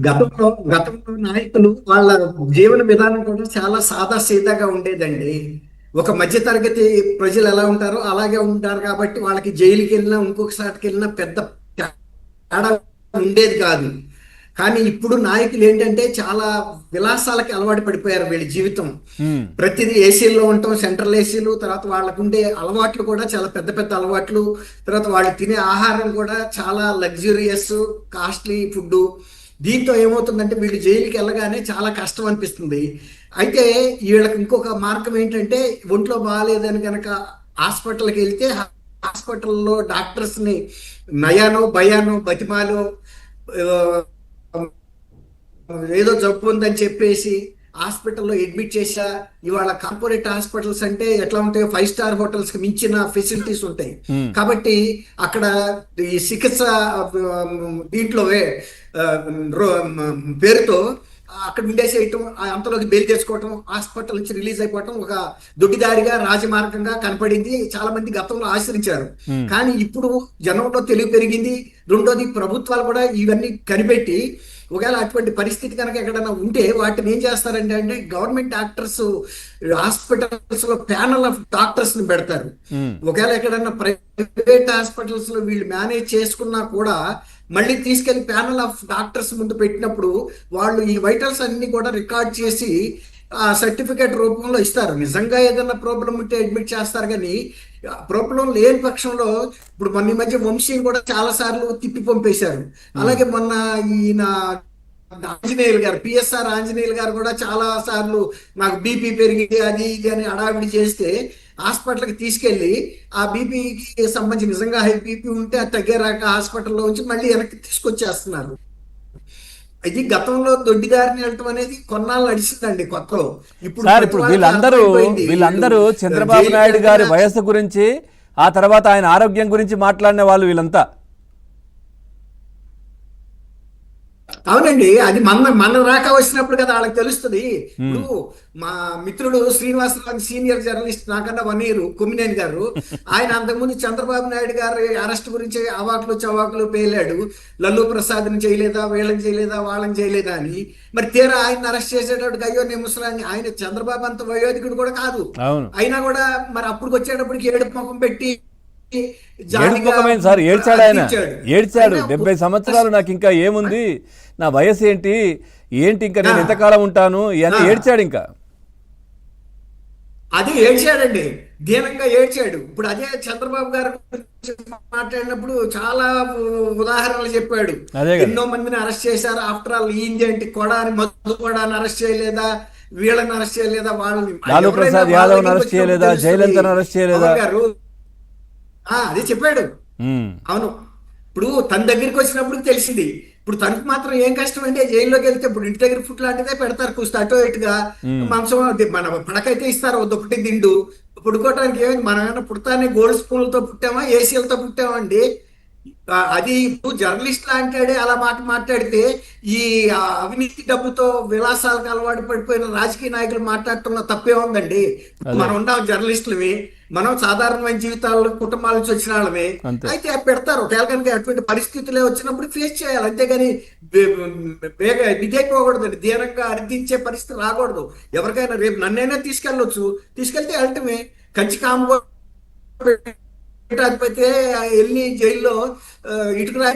గతంలో నాయకులు వాళ్ళ జీవన విధానం కూడా చాలా సాదా సీదాగా ఉండేదండి. ఒక మధ్య తరగతి ప్రజలు ఎలా ఉంటారో అలాగే ఉంటారు కాబట్టి వాళ్ళకి జైలుకి వెళ్ళినా ఇంకొక సాటికి వెళ్ళినా పెద్ద తేడా ఉండేది కాదు. కానీ ఇప్పుడు నాయకులు ఏంటంటే చాలా విలాసాలకి అలవాటు పడిపోయారు వీళ్ళ జీవితం. ఉమ్, ప్రతిదీ ఏసీల్లో ఉండటం, సెంట్రల్ ఏసీలు, తర్వాత వాళ్ళకు ఉండే అలవాట్లు కూడా చాలా పెద్ద పెద్ద అలవాట్లు, తర్వాత వాళ్ళు తినే ఆహారం కూడా చాలా లగ్జూరియస్ కాస్ట్లీ ఫుడ్. దీంతో ఏమవుతుందంటే వీళ్ళు జైలుకి వెళ్ళగానే చాలా కష్టం అనిపిస్తుంది. అయితే వీళ్ళకి ఇంకొక మార్గం ఏంటంటే ఒంట్లో బాగాలేదని కనుక హాస్పిటల్కి వెళ్తే హాస్పిటల్లో డాక్టర్స్ని నయానో భయానో బతిమాలో ఏదో జబ్బు ఉందని చెప్పేసి హాస్పిటల్లో అడ్మిట్ చేసా. ఇవాళ కార్పొరేట్ హాస్పిటల్స్ అంటే ఎట్లా ఉంటాయో 5 స్టార్ హోటల్స్ కి మించిన ఫెసిలిటీస్ ఉంటాయి. ఉమ్, కాబట్టి అక్కడ ఈ చికిత్స దీంట్లో ఆ, పేరుతో అక్కడ ఉండేసేయటం, అంతలోకి బెయిల్ తెచ్చుకోవటం, హాస్పిటల్ నుంచి రిలీజ్ అయిపోవటం ఒక దొడ్డిదారిగా రాజమార్గంగా కనపడింది. చాలా మంది గతంలో ఆశ్రయించారు. ఉమ్. కానీ ఇప్పుడు జనంలో తెలివి పెరిగింది. రెండోది, ప్రభుత్వాలు కూడా ఇవన్నీ కనిపెట్టి ఒకవేళ అటువంటి పరిస్థితి కనుక ఎక్కడైనా ఉంటే వాటిని ఏం చేస్తారంటే గవర్నమెంట్ డాక్టర్స్ హాస్పిటల్స్ లో ప్యానల్ ఆఫ్ డాక్టర్స్ ని పెడతారు. ఉమ్. ఒకవేళ ఎక్కడైనా ప్రైవేట్ హాస్పిటల్స్ లో వీళ్ళు మేనేజ్ చేసుకున్నా కూడా మళ్ళీ తీసుకెళ్లి ప్యానల్ ఆఫ్ డాక్టర్స్ ముందు పెట్టినప్పుడు వాళ్ళు ఈ వైటల్స్ అన్ని కూడా రికార్డ్ చేసి ఆ సర్టిఫికేట్ రూపంలో ఇస్తారు. నిజంగా ఏదైనా ప్రాబ్లం ఉంటే అడ్మిట్ చేస్తారు, కానీ ప్రాబ్లం లేని పక్షంలో ఇప్పుడు మొన్న ఈ మధ్య వంశీని కూడా చాలా సార్లు తిప్పి పంపేశారు. అలాగే మొన్న ఈయన ఆంజనేయులు గారు, పిఎస్ఆర్ ఆంజనేయులు గారు కూడా చాలా సార్లు నాకు బీపీ పెరిగింది అది ఇది అని హడావిడి చేస్తే హాస్పిటల్కి తీసుకెళ్లి ఆ బీపీకి సంబంధించి నిజంగా హై బీపీ ఉంటే అది తగ్గేరాక హాస్పిటల్లో ఉంచి మళ్ళీ వెనక్కి తీసుకొచ్చేస్తున్నారు. ఇది గతంలో దొడ్డిదారిని వెళ్ళటం అనేది కొన్నాళ్ళు నడిచిందండి కొత్తలో. ఇప్పుడు సార్, ప్రతి ఇప్పుడు వాళ్ళకి వీళ్ళందరూ అర్థమైపోయింది. వీళ్ళందరూ వీళ్ళు చంద్రబాబు జైలుకి నాయుడు గారి వెళ్ళినా వయస్సు గురించి, ఆ తర్వాత ఆయన ఆరోగ్యం గురించి మాట్లాడిన వాళ్ళు వీళ్ళంతా. అవునండి, అది మన రాక వచ్చినప్పుడు కదా వాళ్ళకి తెలుస్తుంది. ఉమ్, ఇప్పుడు మా మిత్రుడు శ్రీనివాసరావు సీనియర్ జర్నలిస్ట్, నాకన్నా 1 year, కొమ్మినేని గారు, ఆయన అంతకుముందు చంద్రబాబు నాయుడు గారి అరెస్ట్ గురించి అవాకులు చవాకులు పేలాడు. లల్లు ప్రసాద్ని చేయలేదా, వీళ్ళని చేయలేదా, వాళ్ళని చేయలేదా అని. మరి తీరా ఆయన అరెస్ట్ చేసేటప్పుడు అయ్యో నేను ముసలాన్ని, ఆయన చంద్రబాబు అంత వయోధికుడు కూడా కాదు. అవును. అయినా కూడా మరి అప్పుడు వచ్చేటప్పటికి ఏడుపు ముఖం పెట్టి జాలిగా ఏడుపుకమైంది సార్, ఏడ్చాడు ఆయన. అర్థించాడు. ఏడ్చాడు. అయినా 70 సంవత్సరాలు నాకు ఇంకా ఏముంది, నా వయసు ఏంటి, ఏంటి ఇంకా నేను ఎంతకాలం ఉంటాను అని ఏడ్చాడు ఇంకా. అదే ఏడ్చాడండి, దీనంగా ఏడ్చాడు. ఇప్పుడు అదే చంద్రబాబు గారు గురించి మాట్లాడినప్పుడు చాలా ఉదాహరణలు చెప్పాడు. అదే కదా. ఎన్నో మందిని అరెస్ట్ చేశారు, ఆఫ్టర్ ఆల్ ఈయన ఏంటి కొడాని, మధు కొడాని అరెస్ట్ చేయలేదా, వీళ్ళని అరెస్ట్ చేయలేదా, వాళ్ళని లాలూ ఎవరైనా ప్రసాద్ వాళ్ళ యాదవ్ని దగ్గరికి అరెస్ట్ వచ్చినప్పుడు చేయలేదా, తెలుస్తుంది. జయలలితను అరెస్ట్ చేయలేదా. పవన్ గారు అదే చెప్పాడు. ఉమ్, అవును, ఇప్పుడు తన దగ్గరికి వచ్చినప్పుడు తెలిసింది. ఇప్పుడు తనకు మాత్రం ఏం కష్టం అంటే జైల్లోకి వెళ్తే ఇప్పుడు ఇంటి దగ్గర ఫుడ్ లాంటిదే పెడతారు, కూస్తే అటో ఇటుగా ఉమ్. మాంసం మన పడకైతే ఇస్తారు, ఒకటి దిండు. పుడుకోవటానికి ఏమైంది, మనం ఏమైనా పుడతానే గోల్డ్ స్పూన్లతో పుట్టామా, ఏసీలతో పుట్టామండి. అది ఇప్పుడు జర్నలిస్ట్ అంటాడే అలా మాట్లాడితే ఈ అవినీతి డబ్బుతో విలాసాలకు అలవాటు పడిపోయిన రాజకీయ నాయకులు మాట్లాడటంలో తప్పే ఉందండి. అదే మనం ఉన్నాం జర్నలిస్టులవి, మనం సాధారణమైన జీవితాల్లో కుటుంబాల నుంచి వచ్చిన వాళ్ళమే. అంతే. అయితే పెడతారు, ఒకవేళ కనుక అటువంటి పరిస్థితులే వచ్చినప్పుడు ఫేస్ చేయాలి, అంతేగాని ఇదైపోకూడదండి. దీనంగా అర్థించే పరిస్థితి రాకూడదు. ఎవరికైనా రేపు నన్నైనా తీసుకెళ్ళొచ్చు, తీసుకెళ్తే వెళ్ళటమే. కంచి కాంబో పీఠాధిపతి వెళ్ళి జైల్లో ఇటుకరా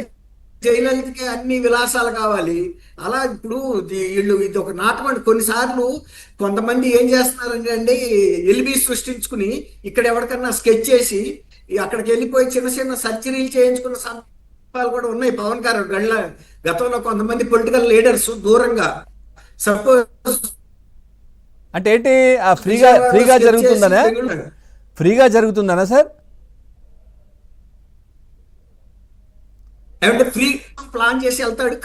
జైలలితకి అన్ని విలాసాలు కావాలి. అలా ఇప్పుడు వీళ్ళు ఇది ఒక నాటకం అండి. కొన్నిసార్లు కొంతమంది ఏం చేస్తున్నారంటే ఎల్బి సృష్టించుకుని ఇక్కడ ఎవరికన్నా స్కెచ్ చేసి అక్కడికి వెళ్ళిపోయి చిన్న చిన్న సర్జరీలు చేయించుకున్న సందర్భాలు కూడా ఉన్నాయి. పవన్ గారు గతంలో కొంతమంది పొలిటికల్ లీడర్స్ దూరంగా సపోజ్ అంటే ఏంటి, ఆ ఫ్రీగా ఫ్రీగా జరుగుతుందనా, ఫ్రీగా జరుగుతుందనా సార్? ఏమంటే ఫ్రీ ప్లాన్ చేసి వెళ్తాడు.